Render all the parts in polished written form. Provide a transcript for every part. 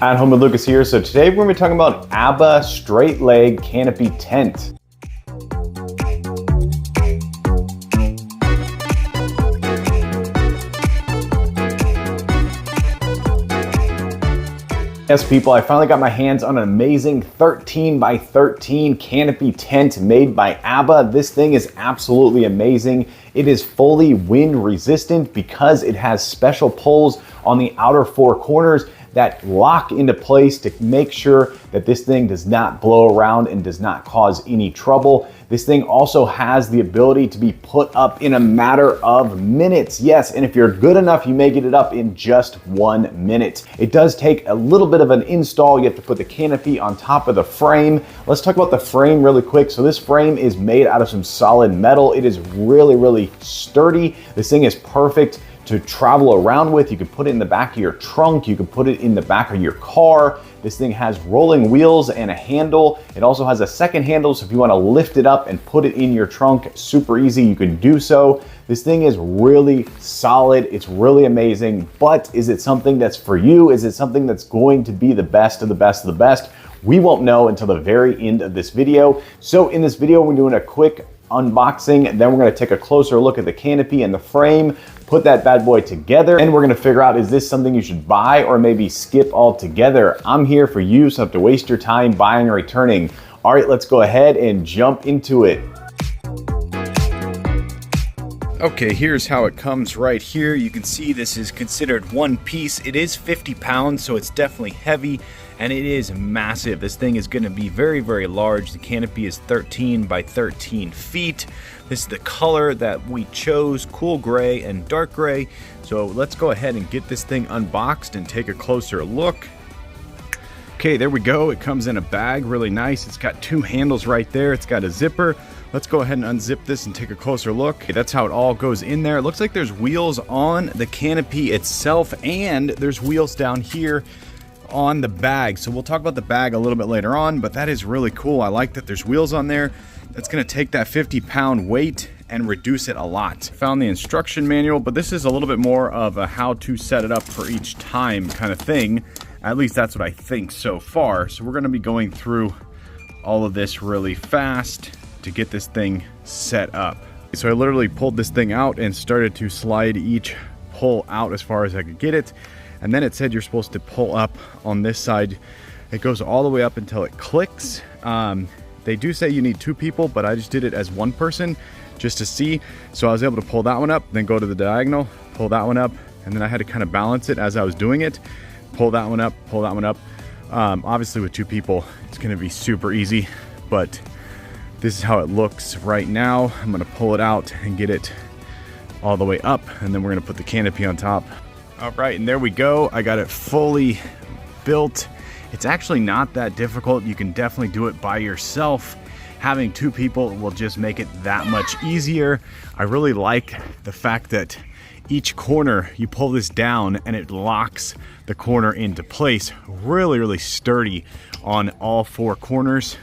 At Home with Lucas here. So today we're going to be talking about Abba straight leg canopy tent. Yes, people, I finally got my hands on an amazing 13 by 13 canopy tent made by Abba. This thing is absolutely amazing. It is fully wind resistant because it has special poles on the outer four corners that lock into place to make sure that this thing does not blow around and does not cause any trouble. This thing also has the ability to be put up in a matter of minutes. Yes, and if you're good enough, you may get it up in just 1 minute. It does take a little bit of an install. You have to put the canopy on top of the frame. Let's talk about the frame really quick. So this frame is made out of some solid metal. It is really sturdy. This thing is perfect to travel around with. You can put it in the back of your trunk. You can put it in the back of your car. This thing has rolling wheels and a handle. It also has a second handle, so if you want to lift it up and put it in your trunk, super easy, you can do so. This thing is really solid. It's really amazing, but is it something that's for you? Is it something that's going to be the best of the best of the best? We won't know until the very end of this video. So in this video, we're doing a quick unboxing, and then we're going to take a closer look at the canopy and the frame, put that bad boy together, and we're going to figure out, is this something you should buy or maybe skip altogether? I'm here for you, so I don't have to waste your time buying or returning. All right, let's go ahead and jump into it. Okay, here's how it comes right here. You can see this is considered one piece. It is 50 pounds, so it's definitely heavy, and it is massive. This thing is going to be very large. The canopy is 13 by 13 feet. This is the color that we chose, cool gray and dark gray. So let's go ahead and get this thing unboxed and take a closer look. Okay, there we go. It comes in a bag, really nice. It's got two handles right there. It's got a zipper. Let's go ahead and unzip this and take a closer look. Okay, that's how it all goes in there. It looks like there's wheels on the canopy itself, and there's wheels down here on the bag. So we'll talk about the bag a little bit later on, but that is really cool. I like that there's wheels on there. That's gonna take that 50-pound weight and reduce it a lot. Found the instruction manual, but this is a little bit more of a how to set it up for each time kind of thing. At least that's what I think so far. So we're gonna be going through all of this really fast to get this thing set up. So I literally pulled this thing out and started to slide each pull out as far as I could get it. And then it said you're supposed to pull up on this side. It goes all the way up until it clicks. They do say you need two people, but I just did it as one person just to see. So I was able to pull that one up, then go to the diagonal, pull that one up, and then I had to kind of balance it as I was doing it. Pull that one up, pull that one up. Obviously with two people, it's gonna be super easy, but this is how it looks right now. I'm gonna pull it out and get it all the way up, and then we're gonna put the canopy on top. All right, and there we go. I got it fully built. It's actually not that difficult. You can definitely do it by yourself. Having two people will just make it that much easier. I really like the fact that each corner, you pull this down and it locks the corner into place. Really sturdy on all four corners.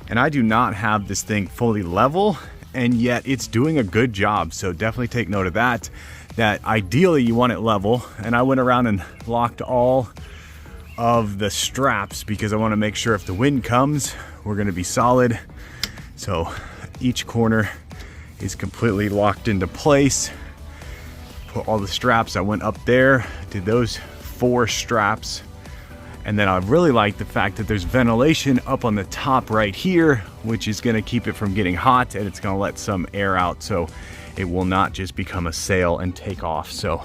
And I do not have this thing fully level, and yet it's doing a good job. So definitely take note of that. That ideally you want it level. And I went around and locked all of the straps because I want to make sure if the wind comes, we're going to be solid. So each corner is completely locked into place. Put all the straps. I went up there, did those 4 straps. And then I really like the fact that there's ventilation up on the top right here, which is gonna keep it from getting hot, and it's gonna let some air out so it will not just become a sail and take off. So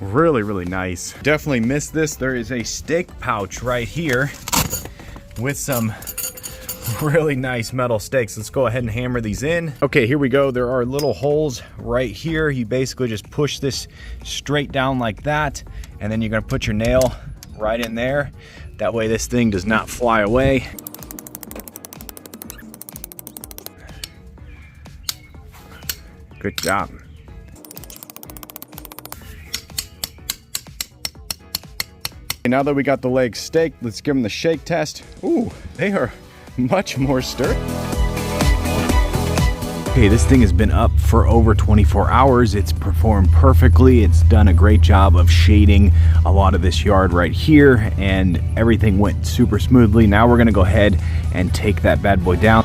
really nice. Definitely missed this. There is a stake pouch right here with some really nice metal stakes. Let's go ahead and hammer these in. Okay, here we go. There are little holes right here. You basically just push this straight down like that, and then you're gonna put your nail right in there. That way this thing does not fly away. Good job. Okay, now that we got the legs staked, let's give them the shake test. Ooh, they are much more sturdy. Okay, this thing has been up for over 24 hours. It's performed perfectly. It's done a great job of shading a lot of this yard right here, and everything went super smoothly. Now we're gonna go ahead and take that bad boy down.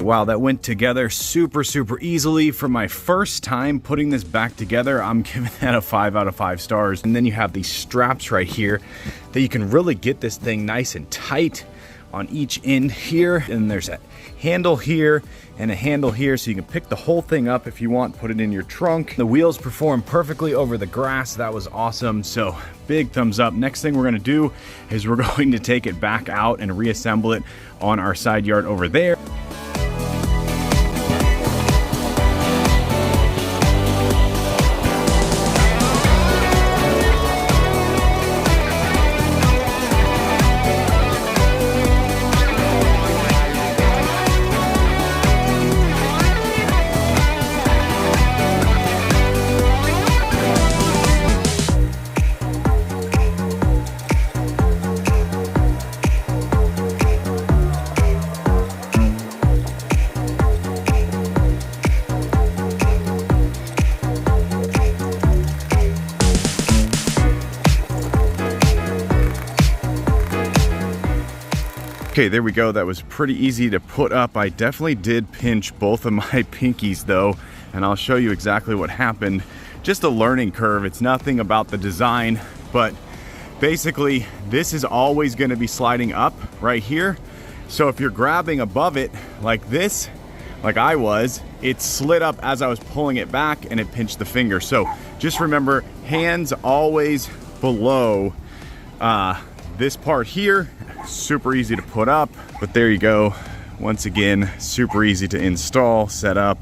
Wow, that went together super easily. For my first time putting this back together, I'm giving that a 5 out of 5 stars. And then you have these straps right here that you can really get this thing nice and tight on each end here. And there's a handle here and a handle here, so you can pick the whole thing up if you want, put it in your trunk. The wheels perform perfectly over the grass. That was awesome. So big thumbs up. Next thing we're gonna do is we're going to take it back out and reassemble it on our side yard over there. Okay, there we go. That was pretty easy to put up. I definitely did pinch both of my pinkies though, and I'll show you exactly what happened. Just a learning curve. It's nothing about the design, but basically this is always going to be sliding up right here. So if you're grabbing above it like this, like I was, it slid up as I was pulling it back and it pinched the finger. So just remember, hands always below this part here. Super easy to put up, but there you go. Once again, super easy to install, set up.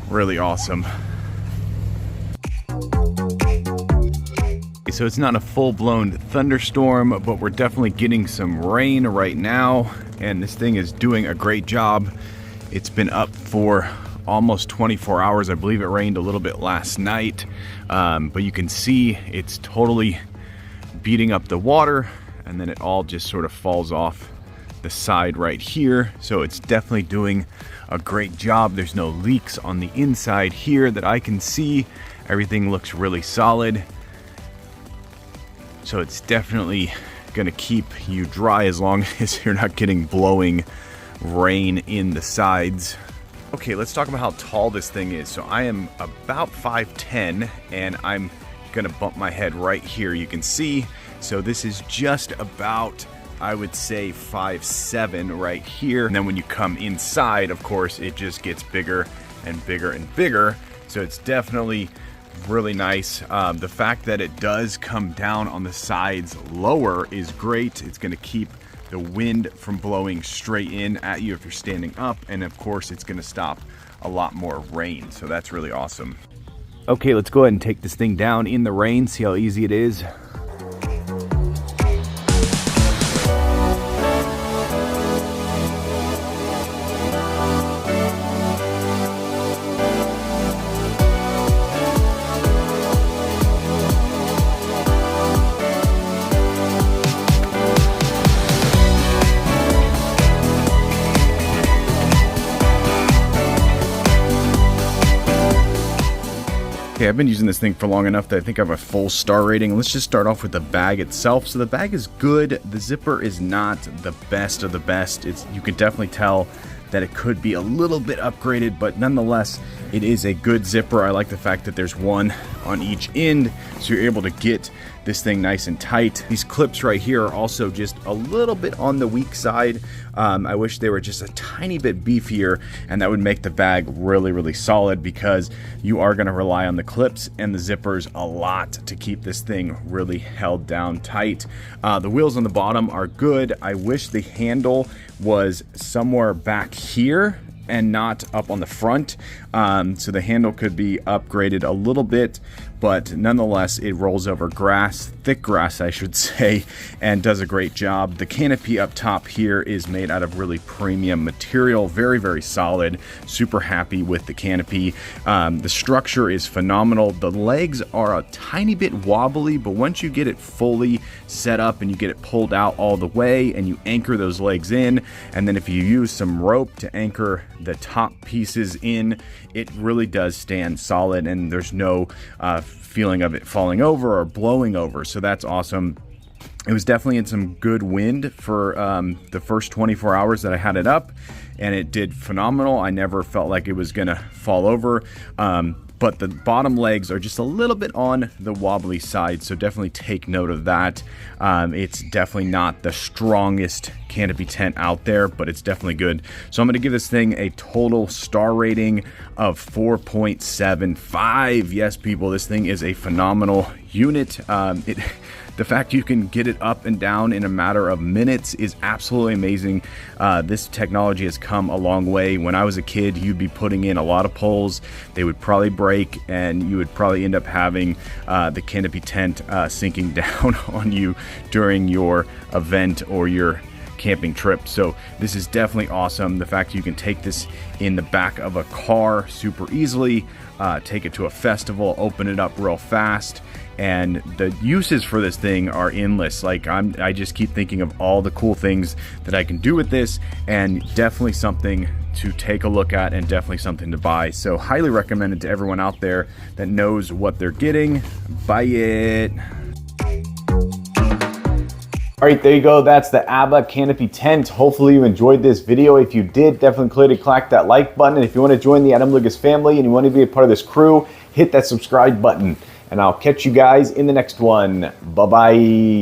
Really awesome. So it's not a full-blown thunderstorm, but we're definitely getting some rain right now, and this thing is doing a great job. It's been up for almost 24 hours. I believe it rained a little bit last night, but you can see it's totally beating up the water, and then it all just sort of falls off the side right here. So it's definitely doing a great job. There's no leaks on the inside here that I can see. Everything looks really solid. So it's definitely gonna keep you dry as long as you're not getting blowing rain in the sides. Okay, let's talk about how tall this thing is. So I am about 5'10", and I'm gonna bump my head right here. You can see, so this is just about, I would say, 5'7" right here. And then when you come inside, of course, it just gets bigger and bigger and bigger. So it's definitely really nice. The fact that it does come down on the sides lower is great. It's gonna keep the wind from blowing straight in at you if you're standing up. And of course, it's gonna stop a lot more rain. So that's really awesome. Okay, let's go ahead and take this thing down in the rain, see how easy it is. Okay, I've been using this thing for long enough that I think I have a full star rating. Let's just start off with the bag itself. So the bag is good. The zipper is not the best of the best. You can definitely tell that it could be a little bit upgraded, but nonetheless, it is a good zipper. I like the fact that there's one on each end, so you're able to get this thing nice and tight. These clips right here are also just a little bit on the weak side. I wish they were just a tiny bit beefier, and that would make the bag really, really solid, because you are going to rely on the clips and the zippers a lot to keep this thing really held down tight. The wheels on the bottom are good. I wish the handle was somewhere back here and not up on the front, so the handle could be upgraded a little bit, but nonetheless it rolls over grass, thick grass I should say, and does a great job. The canopy up top here is made out of really premium material, very, very solid. Super happy with the canopy. The structure is phenomenal. The legs are a tiny bit wobbly, but once you get it fully set up and you get it pulled out all the way and you anchor those legs in, and then if you use some rope to anchor the top pieces in, it really does stand solid, and there's no feeling of it falling over or blowing over, so that's awesome. It was definitely in some good wind for the first 24 hours that I had it up, and it did phenomenal. I never felt like it was gonna fall over, but the bottom legs are just a little bit on the wobbly side, so definitely take note of that. It's definitely not the strongest canopy tent out there, but it's definitely good. So I'm going to give this thing a total star rating of 4.75. Yes, people, this thing is a phenomenal unit. The fact you can get it up and down in a matter of minutes is absolutely amazing. This technology has come a long way. When I was a kid, you'd be putting in a lot of poles. They would probably break, and you would probably end up having the canopy tent sinking down on you during your event or your camping trip. So this is definitely awesome. The fact you can take this in the back of a car super easily, take it to a festival, open it up real fast, and the uses for this thing are endless. Like I just keep thinking of all the cool things that I can do with this, and definitely something to take a look at and definitely something to buy. So highly recommend it to everyone out there that knows what they're getting. Buy it. All right, there you go. That's the Abba Canopy tent. Hopefully you enjoyed this video. If you did, definitely click that like button. And if you want to join the Adam Lucas family and you want to be a part of this crew, hit that subscribe button. And I'll catch you guys in the next one. Bye-bye.